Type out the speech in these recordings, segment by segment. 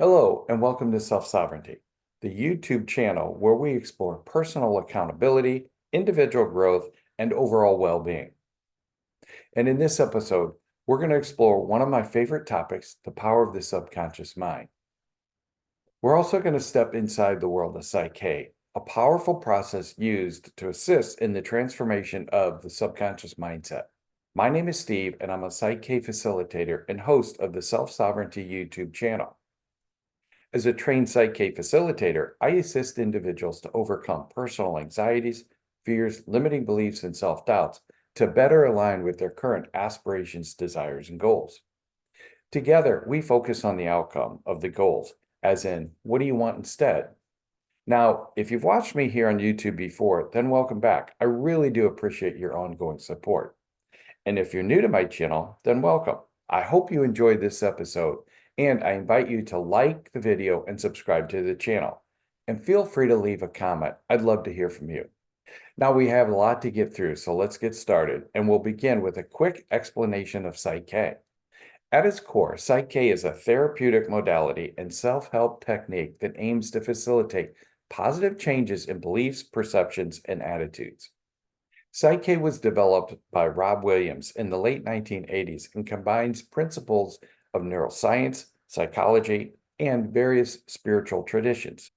Hello, and welcome to Self-Sovereignty, the YouTube channel where we explore personal accountability, individual growth, and overall well-being. And in this episode, we're going to explore one of my favorite topics, the power of the subconscious mind. We're also going to step inside the world of PSYCH-K, a powerful process used to assist in the transformation of the subconscious mindset. My name is Steve, and I'm a PSYCH-K facilitator and host of the Self-Sovereignty YouTube channel. As a trained PSYCH-K facilitator, I assist individuals to overcome personal anxieties, fears, limiting beliefs, and self-doubts to better align with their current aspirations, desires, and goals. Together, we focus on the outcome of the goals, as in, what do you want instead? Now, if you've watched me here on YouTube before, then welcome back. I really do appreciate your ongoing support. And if you're new to my channel, then welcome. I hope you enjoyed this episode, and I invite you to like the video and subscribe to the channel. And feel free to leave a comment. I'd love to hear from you. Now we have a lot to get through, so let's get started, and we'll begin with a quick explanation of PSYCH-K. At its core, PSYCH-K is a therapeutic modality and self-help technique that aims to facilitate positive changes in beliefs, perceptions, and attitudes. PSYCH-K was developed by Rob Williams in the late 1980s and combines principles of neuroscience, psychology, and various spiritual traditions.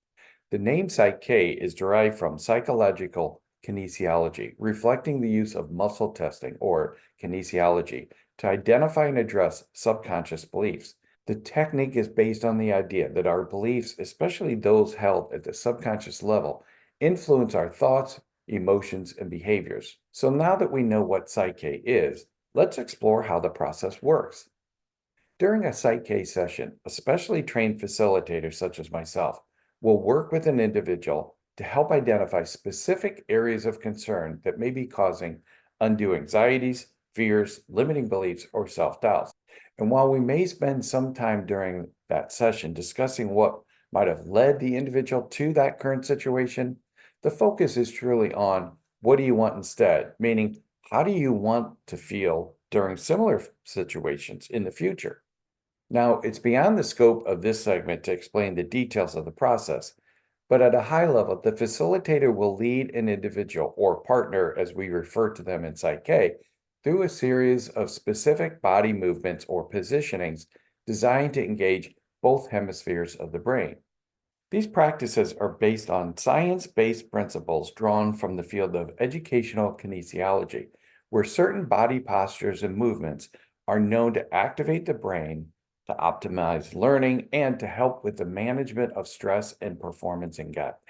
The name PSYCH-K is derived from psychological kinesiology, reflecting the use of muscle testing or kinesiology to identify and address subconscious beliefs. The technique is based on the idea that our beliefs, especially those held at the subconscious level, influence our thoughts, emotions, and behaviors. So now that we know what PSYCH-K is, let's explore how the process works. During a PSYCH-K session, a specially trained facilitator such as myself will work with an individual to help identify specific areas of concern that may be causing undue anxieties, fears, limiting beliefs, or self-doubts. And while we may spend some time during that session discussing what might have led the individual to that current situation, the focus is truly on what do you want instead, meaning how do you want to feel during similar situations in the future? Now, it's beyond the scope of this segment to explain the details of the process, but at a high level, the facilitator will lead an individual or partner, as we refer to them in PSYCH-K, through a series of specific body movements or positionings designed to engage both hemispheres of the brain. These practices are based on science-based principles drawn from the field of educational kinesiology, where certain body postures and movements are known to activate the brain, to optimize learning, and to help with the management of stress and performance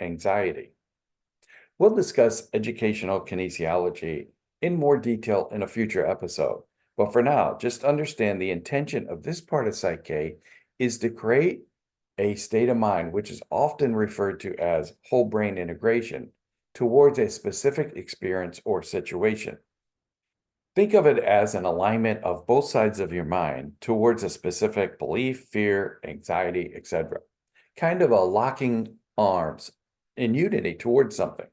anxiety. We'll discuss educational kinesiology in more detail in a future episode, but for now, just understand the intention of this part of PSYCH-K is to create a state of mind, which is often referred to as whole brain integration, towards a specific experience or situation. Think of it as an alignment of both sides of your mind towards a specific belief, fear, anxiety, etc. Kind of a locking arms in unity towards something.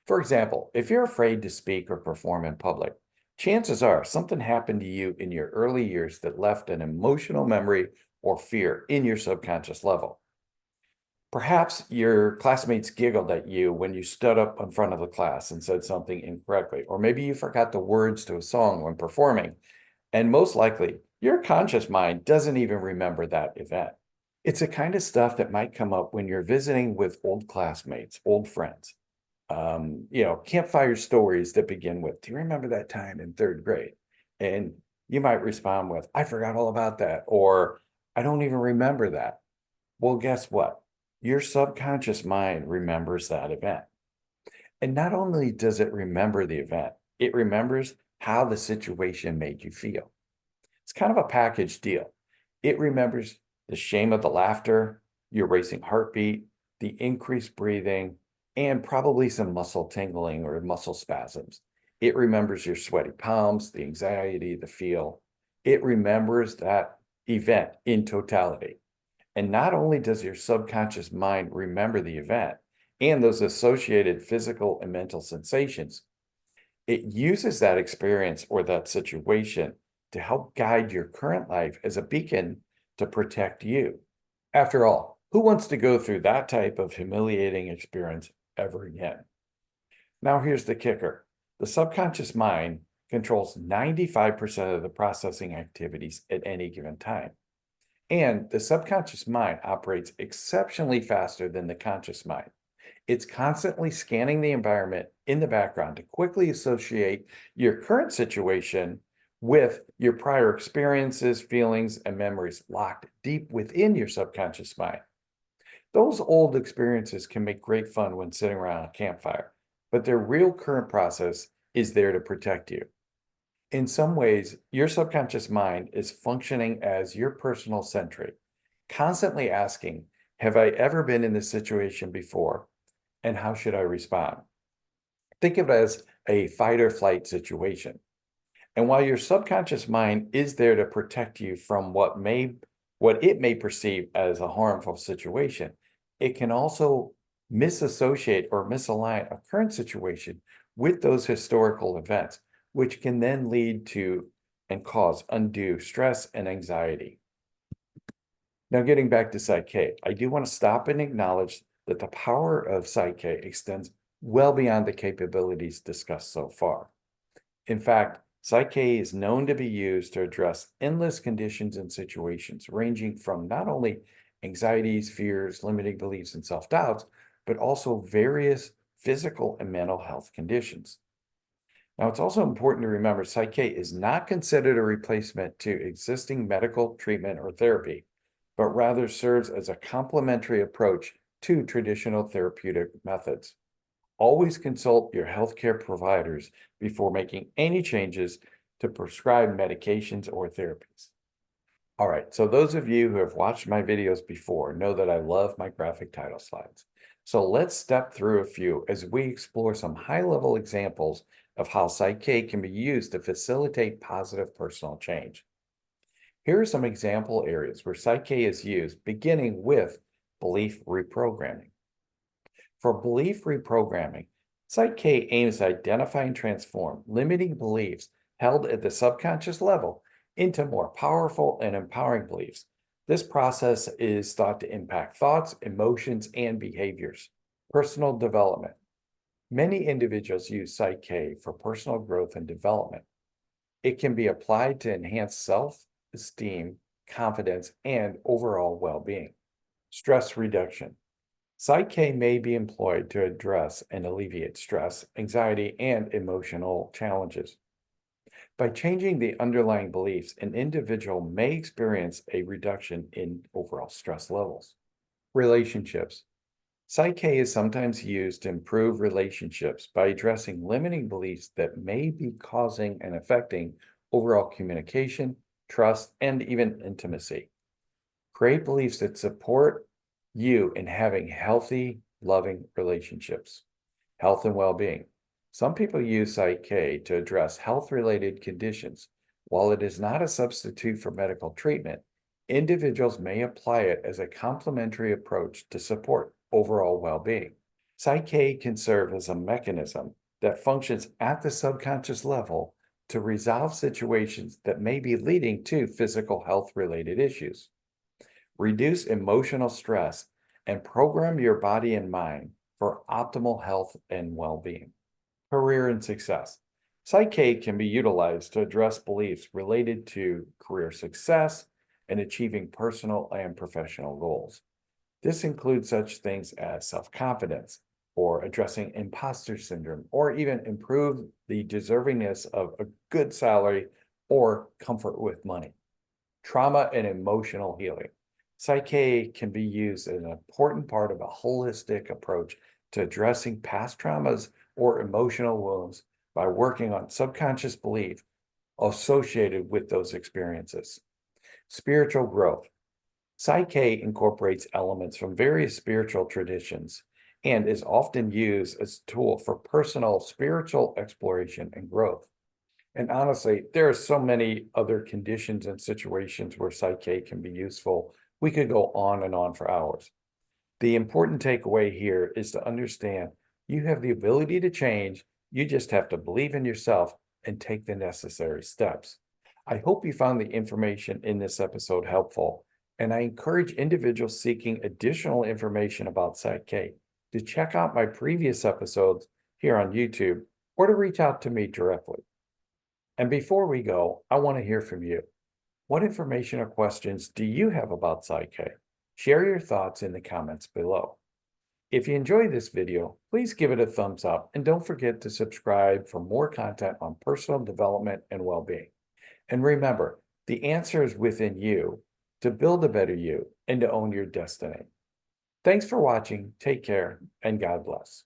For example, if you're afraid to speak or perform in public, chances are something happened to you in your early years that left an emotional memory or fear in your subconscious level. Perhaps your classmates giggled at you when you stood up in front of the class and said something incorrectly, or maybe you forgot the words to a song when performing, and most likely, your conscious mind doesn't even remember that event. It's the kind of stuff that might come up when you're visiting with old classmates, old friends. Campfire stories that begin with, do you remember that time in third grade? And you might respond with, I forgot all about that, or I don't even remember that. Well, guess what? Your subconscious mind remembers that event. And not only does it remember the event, it remembers how the situation made you feel. It's kind of a package deal. It remembers the shame of the laughter, your racing heartbeat, the increased breathing, and probably some muscle tingling or muscle spasms. It remembers your sweaty palms, the anxiety, the feel. It remembers that event in totality. And not only does your subconscious mind remember the event and those associated physical and mental sensations, it uses that experience or that situation to help guide your current life as a beacon to protect you. After all, who wants to go through that type of humiliating experience ever again? Now, here's the kicker. The subconscious mind controls 95% of the processing activities at any given time. And the subconscious mind operates exceptionally faster than the conscious mind. It's constantly scanning the environment in the background to quickly associate your current situation with your prior experiences, feelings, and memories locked deep within your subconscious mind. Those old experiences can make great fun when sitting around a campfire, but their real current process is there to protect you. In some ways, your subconscious mind is functioning as your personal sentry, constantly asking, have I ever been in this situation before? And how should I respond? Think of it as a fight or flight situation. And while your subconscious mind is there to protect you from what it may perceive as a harmful situation, it can also misassociate or misalign a current situation with those historical events, which can then lead to and cause undue stress and anxiety. Now, getting back to PSYCH-K, I do want to stop and acknowledge that the power of PSYCH-K extends well beyond the capabilities discussed so far. In fact, PSYCH-K is known to be used to address endless conditions and situations, ranging from not only anxieties, fears, limiting beliefs, and self-doubts, but also various physical and mental health conditions. Now, it's also important to remember PSYCH-K is not considered a replacement to existing medical treatment or therapy, but rather serves as a complementary approach to traditional therapeutic methods. Always consult your healthcare providers before making any changes to prescribed medications or therapies. All right, so those of you who have watched my videos before know that I love my graphic title slides. So let's step through a few as we explore some high-level examples of how PSYCH-K can be used to facilitate positive personal change. Here are some example areas where PSYCH-K is used, beginning with belief reprogramming. For belief reprogramming, PSYCH-K aims to identify and transform limiting beliefs held at the subconscious level into more powerful and empowering beliefs. This process is thought to impact thoughts, emotions, and behaviors. Personal development. Many individuals use PSYCH-K for personal growth and development. It can be applied to enhance self-esteem, confidence, and overall well-being. Stress reduction. PSYCH-K may be employed to address and alleviate stress, anxiety, and emotional challenges. By changing the underlying beliefs, an individual may experience a reduction in overall stress levels. Relationships. PSYCH-K is sometimes used to improve relationships by addressing limiting beliefs that may be causing and affecting overall communication, trust, and even intimacy. Create beliefs that support you in having healthy, loving relationships. Health and well-being. Some people use PSYCH-K to address health-related conditions. While it is not a substitute for medical treatment, individuals may apply it as a complementary approach to support overall well-being. PSYCH-K can serve as a mechanism that functions at the subconscious level to resolve situations that may be leading to physical health-related issues. Reduce emotional stress and program your body and mind for optimal health and well-being. Career and success. PSYCH-K can be utilized to address beliefs related to career success and achieving personal and professional goals. This includes such things as self-confidence, or addressing imposter syndrome, or even improve the deservingness of a good salary or comfort with money. Trauma and emotional healing. PSYCH-K can be used as an important part of a holistic approach to addressing past traumas or emotional wounds by working on subconscious belief associated with those experiences. Spiritual growth. PSYCH-K incorporates elements from various spiritual traditions and is often used as a tool for personal spiritual exploration and growth. And honestly, there are so many other conditions and situations where PSYCH-K can be useful. We could go on and on for hours. The important takeaway here is to understand you have the ability to change. You just have to believe in yourself and take the necessary steps. I hope you found the information in this episode helpful. And I encourage individuals seeking additional information about PSYCH-K to check out my previous episodes here on YouTube or to reach out to me directly. And before we go, I want to hear from you. What information or questions do you have about PSYCH-K? Share your thoughts in the comments below. If you enjoyed this video, please give it a thumbs up and don't forget to subscribe for more content on personal development and well-being. And remember, the answer is within you to build a better you and to own your destiny. Thanks for watching, take care, and God bless.